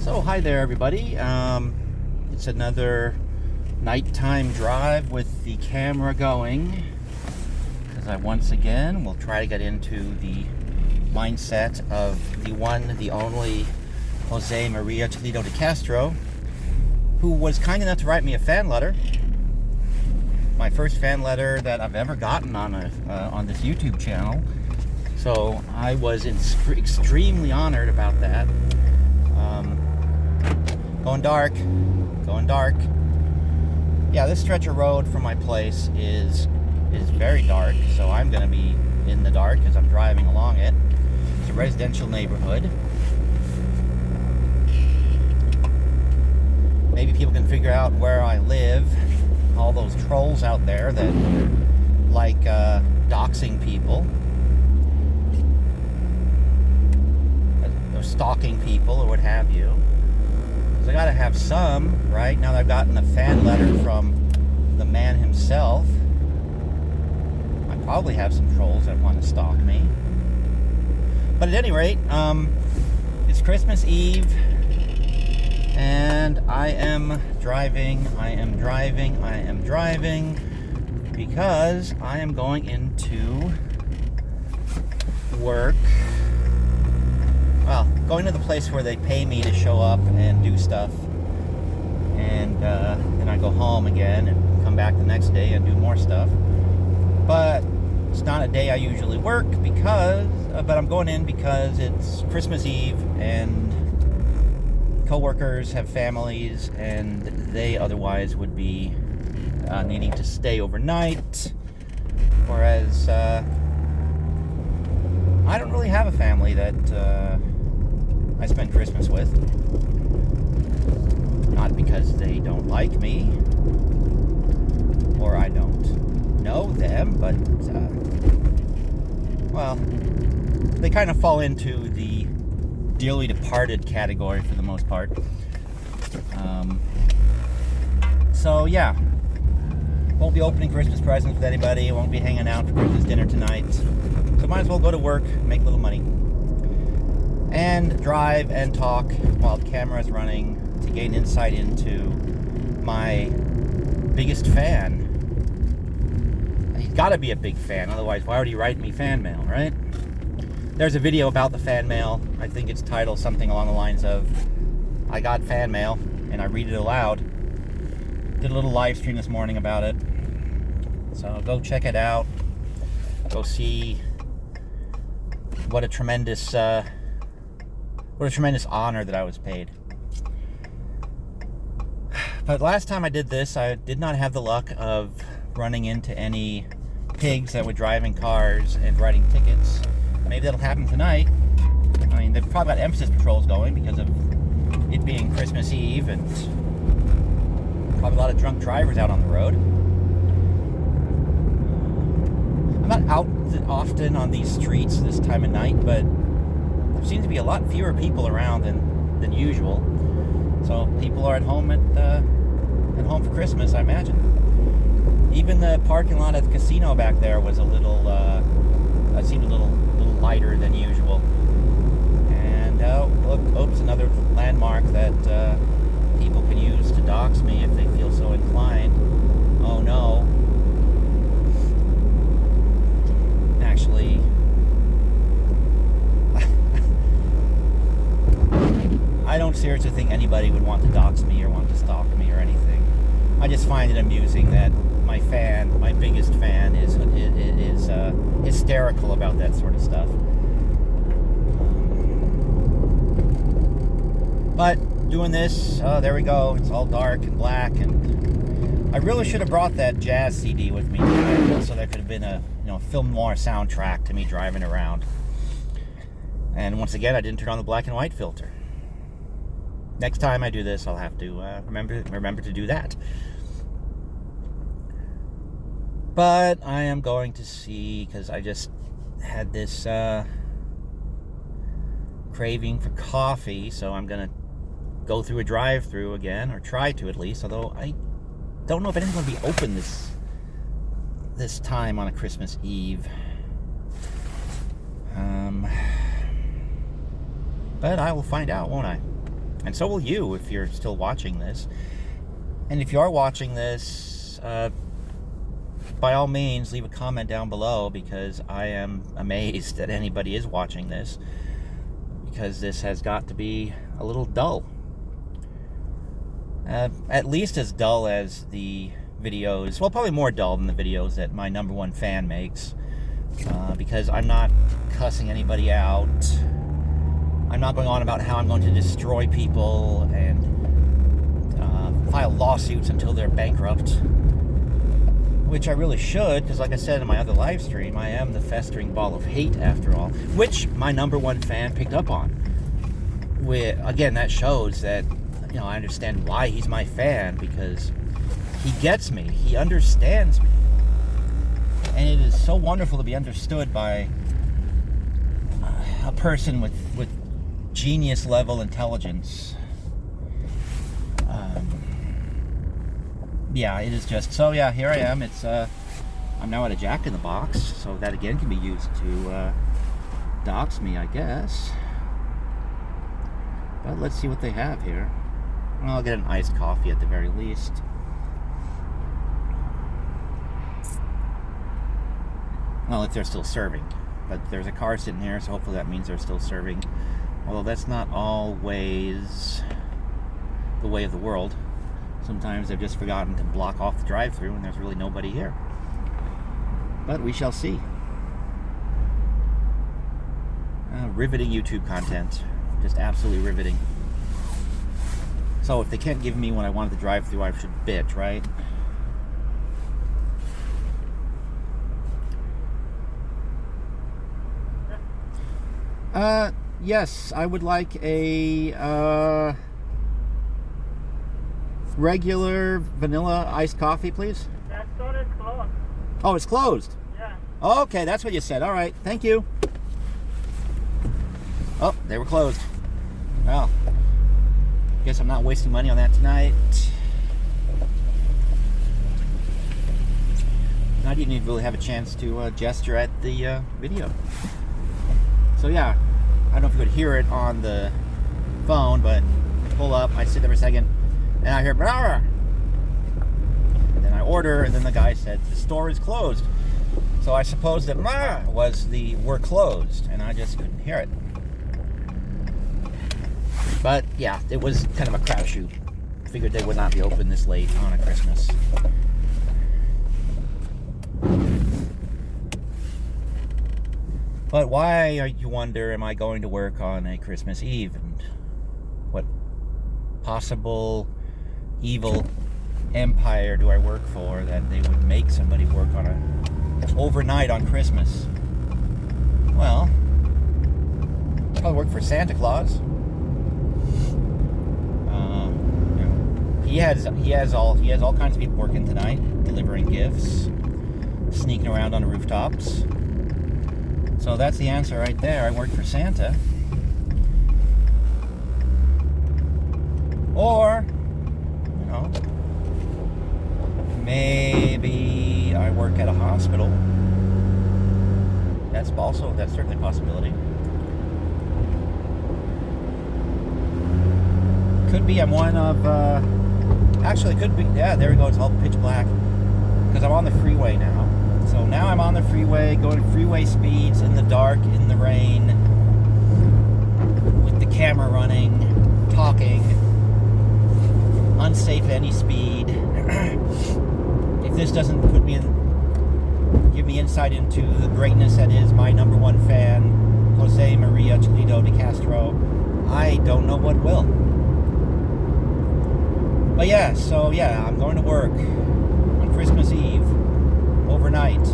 So hi there everybody. It's another nighttime drive with the camera going, because I once again will try to get into the mindset of the one, the only Jose Maria Chilito de Castro, who was kind enough to write me a fan letter. My first fan letter that I've ever gotten on this YouTube channel. So I was extremely honored about that. Going dark. Yeah, this stretch of road from my place is very dark, so I'm going to be in the dark as I'm driving along it. It's a residential neighborhood. Maybe people can figure out where I live. All those trolls out there that like doxing people, or stalking people, or what have you. I gotta have some, right? Now that I've gotten a fan letter from the man himself, I probably have some trolls that want to stalk me. But at any rate, it's Christmas Eve, and I am driving because I am going into work. Well, going to the place where they pay me to show up and do stuff, and then I go home again and come back the next day and do more stuff. But it's not a day I usually work but I'm going in because it's Christmas Eve and co-workers have families and they otherwise would be needing to stay overnight, whereas I don't really have a family that I spend Christmas with. Not because they don't like me or I don't know them, but well, they kind of fall into the dearly departed category for the most part. So yeah, won't be opening Christmas presents with anybody. Won't be hanging out for Christmas dinner tonight. So might as well go to work, make a little money, and drive and talk while the camera is running to gain insight into my biggest fan. He's got to be a big fan, otherwise why would he write me fan mail, right? There's a video about the fan mail. I think it's titled something along the lines of, I got fan mail, and I read it aloud. Did a little live stream this morning about it. So go check it out. Go see what a tremendous honor that I was paid. But last time I did this, I did not have the luck of running into any pigs that were driving cars and writing tickets. Maybe that'll happen tonight. I mean, they've probably got emphasis patrols going because of it being Christmas Eve, and probably a lot of drunk drivers out on the road. I'm not out often on these streets this time of night, but there seems to be a lot fewer people around than usual. So people are at home for Christmas, I imagine. Even the parking lot at the casino back there was seemed a little lighter than usual. And look, oops, another landmark that people can use to dox me if they feel so inclined. Oh no. Actually, I don't seriously think anybody would want to dox me or want to stalk me or anything. I just find it amusing that my biggest fan, is hysterical about that sort of stuff. But doing this, there we go. It's all dark and black, and I really should have brought that jazz CD with me tonight, so there could have been a film noir soundtrack to me driving around. And once again, I didn't turn on the black and white filter. Next time I do this, I'll have to remember to do that. But I am going to see, because I just had this craving for coffee, so I'm going to go through a drive-thru again, or try to at least, although I don't know if anything's going to be open this time on a Christmas Eve. But I will find out, won't I? And so will you if you're still watching this. And if you are watching this, by all means, leave a comment down below, because I am amazed that anybody is watching this, because this has got to be a little dull. At least as dull as the videos, well, probably more dull than the videos that my #1 fan makes, because I'm not cussing anybody out. I'm not going on about how I'm going to destroy people and file lawsuits until they're bankrupt, which I really should, because like I said in my other live stream, I am the festering ball of hate after all, which my #1 fan picked up on. Again, that shows that, you know, I understand why he's my fan, because he gets me, he understands me, and it is so wonderful to be understood by a person with genius level intelligence. Yeah, it is just, so yeah, here I am. It's I'm now at a Jack in the Box, so that again can be used to dox me, I guess. But let's see what they have here. Well, I'll get an iced coffee at the very least. Well, if they're still serving. But there's a car sitting here, so hopefully that means they're still serving. Although that's not always the way of the world. Sometimes they've just forgotten to block off the drive-thru and there's really nobody here. But we shall see. Riveting YouTube content. Just absolutely riveting. So if they can't give me what I want at the drive-thru, I should bitch, right? Yes, I would like a regular vanilla iced coffee, please. That store is closed. Oh, it's closed? Yeah. Okay, that's what you said. All right, thank you. Oh, they were closed. Well, guess I'm not wasting money on that tonight. I didn't even really have a chance to gesture at the video. So yeah, I don't know if you could hear it on the phone, but I pull up, I sit there for a second, and I hear, "Brrr!" And then I order, and then the guy said, "The store is closed." So I suppose that "Brrr" was the "we're closed," and I just couldn't hear it. But yeah, it was kind of a crapshoot. Figured they would not be open this late on a Christmas. But why, you wonder, am I going to work on a Christmas Eve? And what possible evil empire do I work for that they would make somebody work on overnight on Christmas? Well, I'll work for Santa Claus. He has all kinds of people working tonight, delivering gifts, sneaking around on the rooftops. So that's the answer right there. I work for Santa. Or, you know, maybe I work at a hospital. That's certainly a possibility. Could be I'm one of, actually could be, yeah, there we go, it's all pitch black. Because I'm on the freeway now. So now I'm on the freeway, going freeway speeds in the dark, in the rain, with the camera running, talking, unsafe at any speed. If this doesn't give me insight into the greatness that is my #1 fan, Jose Maria Chilito de Castro, I don't know what will. But yeah, so yeah, I'm going to work on Christmas Eve, overnight.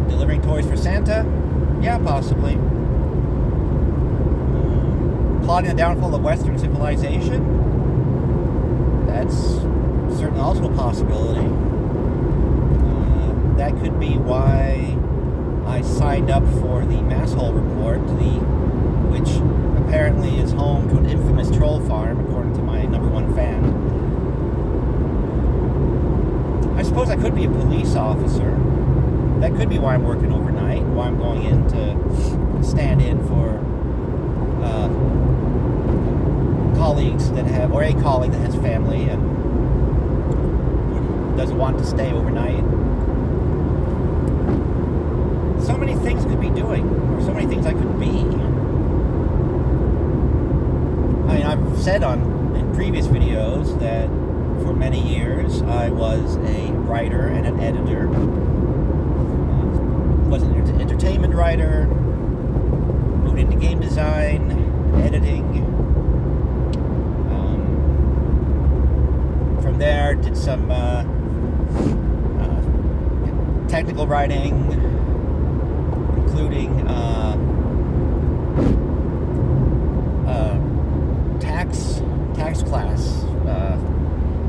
Delivering toys for Santa? Yeah, possibly. Plotting the downfall of Western civilization? That's certainly also a possibility. That could be why I signed up for the Masshole Report, which apparently is home to an infamous troll farm, according to my #1 fan. I suppose I could be a police officer. That could be why I'm working overnight, why I'm going in to stand in for colleagues that have, or a colleague that has family and doesn't want to stay overnight. So many things could be doing, or so many things I could be. I mean, I've said in previous videos that for many years I was a writer and an editor. Was an entertainment writer, moved into game design, editing. From there, did some technical writing, including tax class,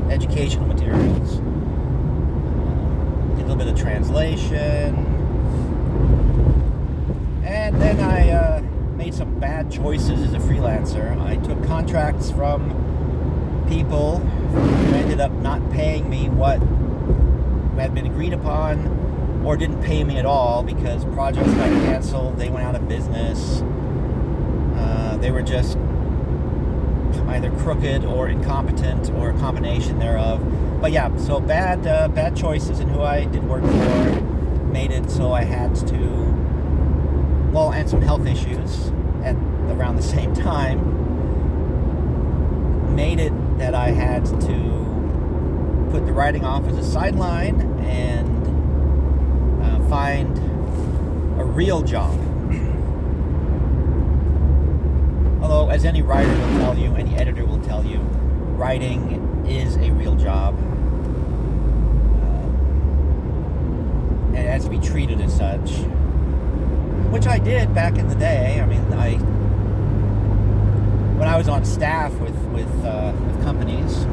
educational materials, did a little bit of translation, and then I made some bad choices as a freelancer. I took contracts from people who ended up not paying me what had been agreed upon, or didn't pay me at all because projects got canceled, they went out of business, they were just either crooked or incompetent or a combination thereof. But yeah, so bad choices in who I did work for made it so I had to, well, and some health issues at around the same time, made it that I had to put the writing off as a sideline and find a real job. Although, as any writer will tell you, any editor will tell you, writing is a real job. And it has to be treated as such. Which I did back in the day. I mean, when I was on staff with companies,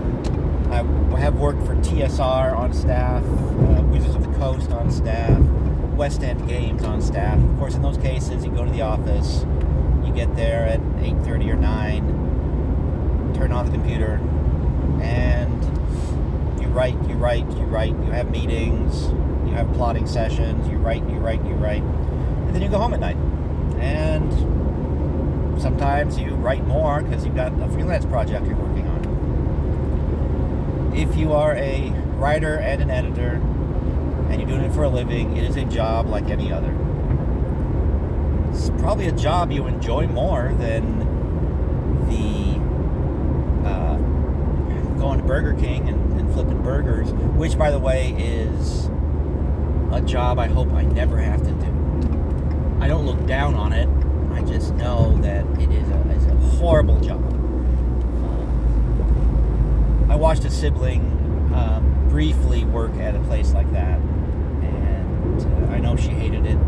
I have worked for TSR on staff, Wizards of the Coast on staff, West End Games on staff. Of course, in those cases, you go to the office, you get there at 8:30 or 9, turn on the computer, and you write, you have meetings, you have plotting sessions, you write, and then you go home at night. And sometimes you write more because you've got a freelance project you're working on. If you are a writer and an editor, and you're doing it for a living, it is a job like any other. It's probably a job you enjoy more than the going to Burger King and flipping burgers, which, by the way, is a job I hope I never have to do. I don't look down on it. I just know that it is a horrible job. I watched a sibling briefly work at a place like that, and I know she hated it.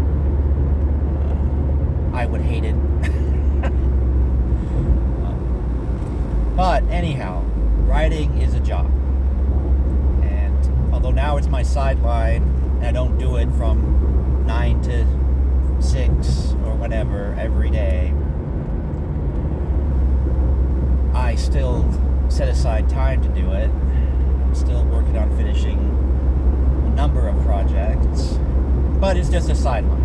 I would hate it. But anyhow, writing is a job. And although now it's my sideline, and I don't do it from 9 to 6 or whatever every day, I still set aside time to do it. I'm still working on finishing a number of projects, but it's just a sideline.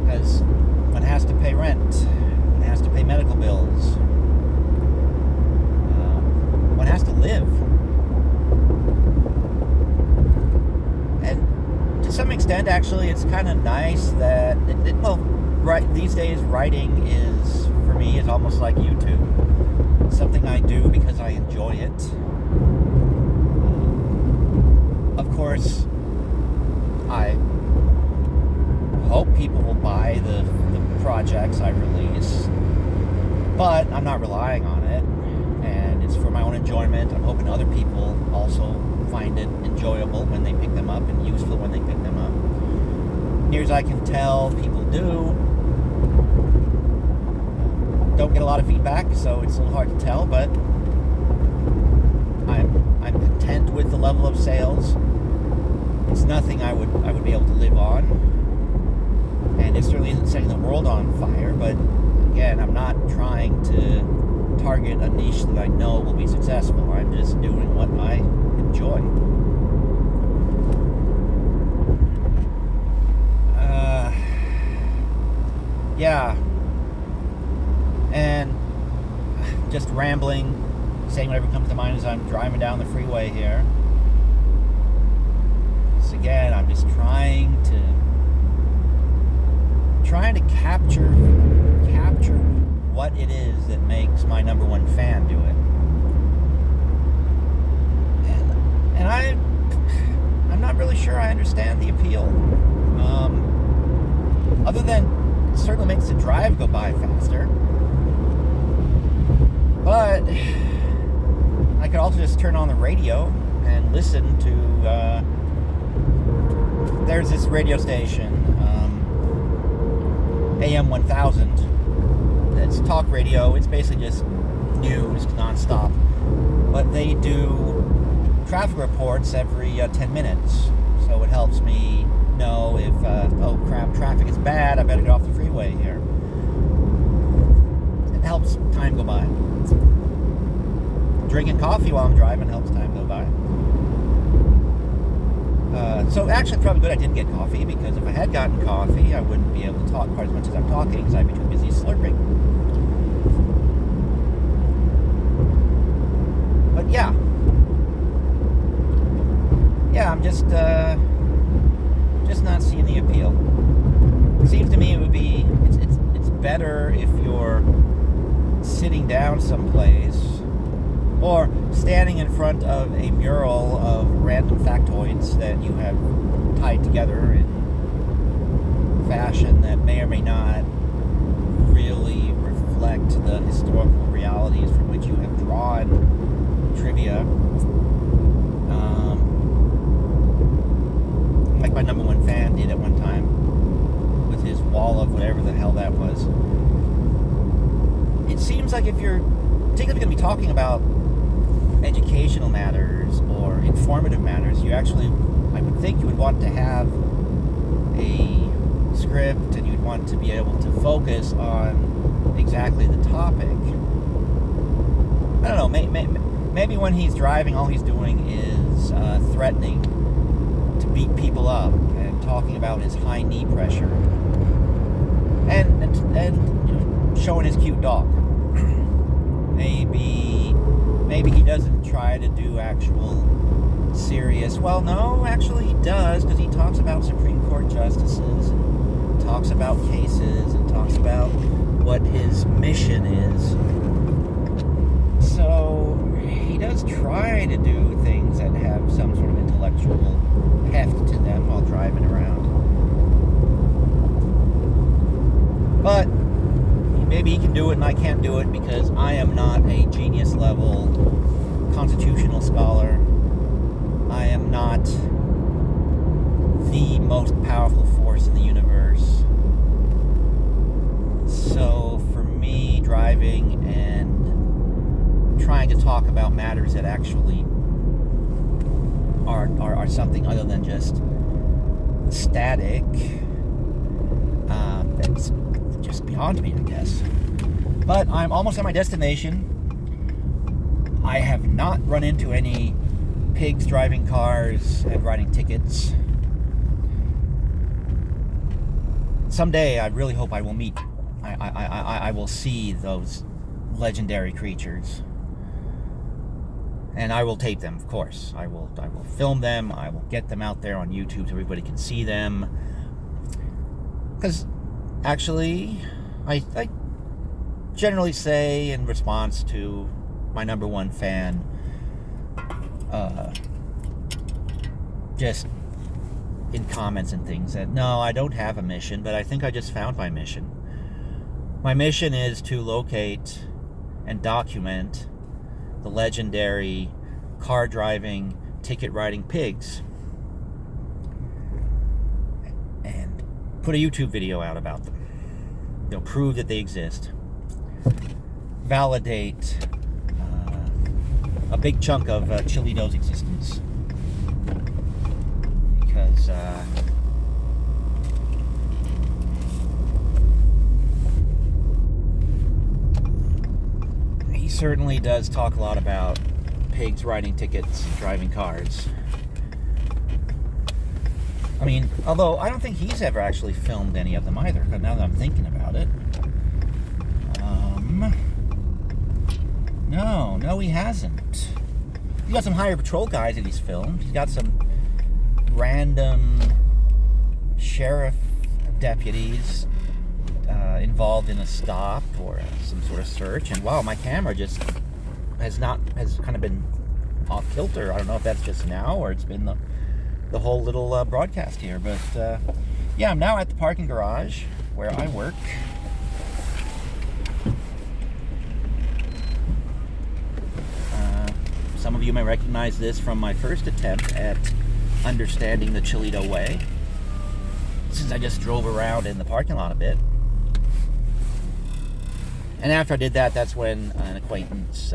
Because one has to pay rent, one has to pay medical bills, one has to live. And to some extent, actually, it's kind of nice that, these days, writing is, for me, is almost like YouTube. It's something I do because I enjoy it. Of course, I hope people will buy the projects I release, but I'm not relying on it, and it's for my own enjoyment. I'm hoping other people also find it enjoyable when they pick them up and useful when they pick them up. Near as I can tell, people do. Don't get a lot of feedback, so it's a little hard to tell, but I'm content with the level of sales. It's nothing I would be able to live on, and it certainly isn't setting the world on fire. But again, I'm not trying to target a niche that I know will be successful. I'm just doing what I enjoy. Yeah. And just rambling, saying whatever comes to mind as I'm driving down the freeway here. So again, I'm just trying to capture what it is that makes my number one fan do it. And I'm not really sure I understand the appeal. Other than it certainly makes the drive go by faster. But I could also just turn on the radio and listen to, there's this radio station, AM 1000. It's talk radio. It's basically just news nonstop. But they do traffic reports every 10 minutes. So it helps me know if, oh crap, traffic is bad, I better get off the freeway here. It helps time go by. Drinking coffee while I'm driving helps time go by. So actually it's probably good I didn't get coffee, because if I had gotten coffee, I wouldn't be able to talk quite as much as I'm talking, because I'd be too busy slurping. But yeah, I'm just not seeing the appeal. It seems to me it would be, it's better if you're sitting down someplace or standing in front of a mural of random factoids that you have tied together in fashion that may or may not really reflect the historical realities from which you have drawn trivia. Like my number one fan did at one time with his wall of whatever the hell that was. It seems like if you're particularly going to be talking about educational matters or informative matters, you actually, I would think you would want to have a script, and you'd want to be able to focus on exactly the topic. I don't know, maybe when he's driving, all he's doing is threatening to beat people up and talking about his high knee pressure and you know, showing his cute dog. Maybe he doesn't try to do actual serious. Well, no, actually he does, because he talks about Supreme Court justices and talks about cases and talks about what his mission is. So he does try to do things that have some sort of intellectual heft to them while driving around. But maybe he can do it and I can't do it, because I am not a genius level constitutional scholar. I am not the most powerful force in the universe. So for me, driving and trying to talk about matters that actually are something other than just static, that's just beyond me, I guess. But I'm almost at my destination. I have not run into any pigs driving cars and writing tickets. Someday, I really hope I will meet. I will see those legendary creatures, and I will tape them. Of course, I will film them. I will get them out there on YouTube so everybody can see them. Because actually, I generally say in response to my number one fan, just in comments and things, that no, I don't have a mission, but I think I just found my mission. My mission is to locate and document the legendary car driving, ticket writing pigs and put a YouTube video out about them. They'll prove that they exist. Validate a big chunk of Chilito's existence. Because he certainly does talk a lot about pigs writing tickets and driving cars. I mean, although I don't think he's ever actually filmed any of them either, now that I'm thinking about it. No, he hasn't. He's got some highway patrol guys that he's filmed. He's got some random sheriff deputies involved in a stop or some sort of search. And wow, my camera just has kind of been off kilter. I don't know if that's just now or it's been the whole little broadcast here. But yeah, I'm now at the parking garage where I work. Some of you may recognize this from my first attempt at understanding the Chilito way, since I just drove around in the parking lot a bit. And after I did that, that's when an acquaintance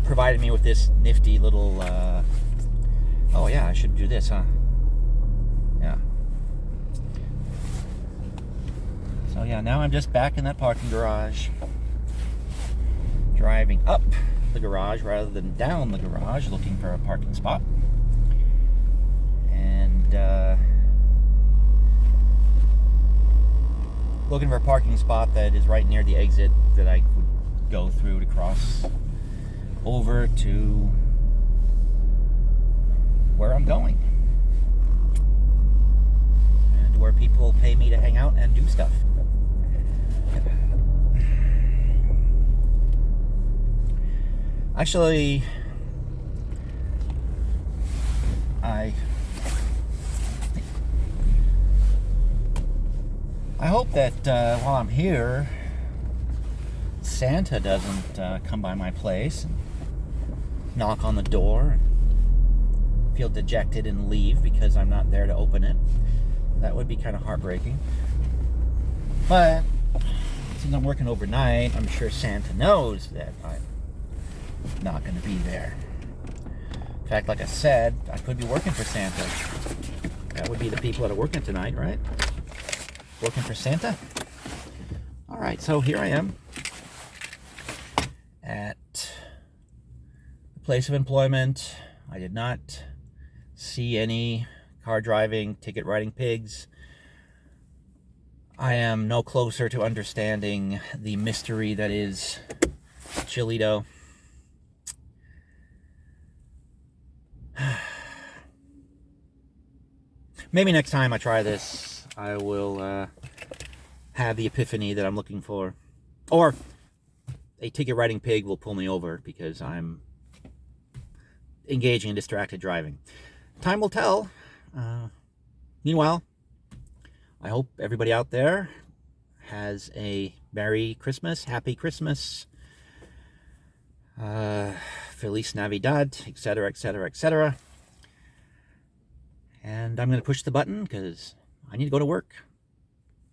provided me with this nifty little, oh yeah, I should do this, huh? Yeah. So yeah, now I'm just back in that parking garage, driving up the garage rather than down the garage, looking for a parking spot. And looking for a parking spot that is right near the exit that I would go through to cross over to where I'm going. And where people pay me to hang out and do stuff. Actually, I hope that while I'm here, Santa doesn't come by my place and knock on the door and feel dejected and leave because I'm not there to open it. That would be kind of heartbreaking. But since I'm working overnight, I'm sure Santa knows that I'm not going to be there. In fact, like I said, I could be working for Santa. That would be the people that are working tonight, right? Working for Santa. All right, so here I am at the place of employment. I did not see any car driving, ticket writing pigs. I am no closer to understanding the mystery that is Chilito. Maybe next time I try this, I will have the epiphany that I'm looking for. Or a ticket writing pig will pull me over because I'm engaging in distracted driving. Time will tell. Meanwhile, I hope everybody out there has a Merry Christmas, Happy Christmas, Feliz Navidad, etc., etc., etc. And I'm going to push the button because I need to go to work.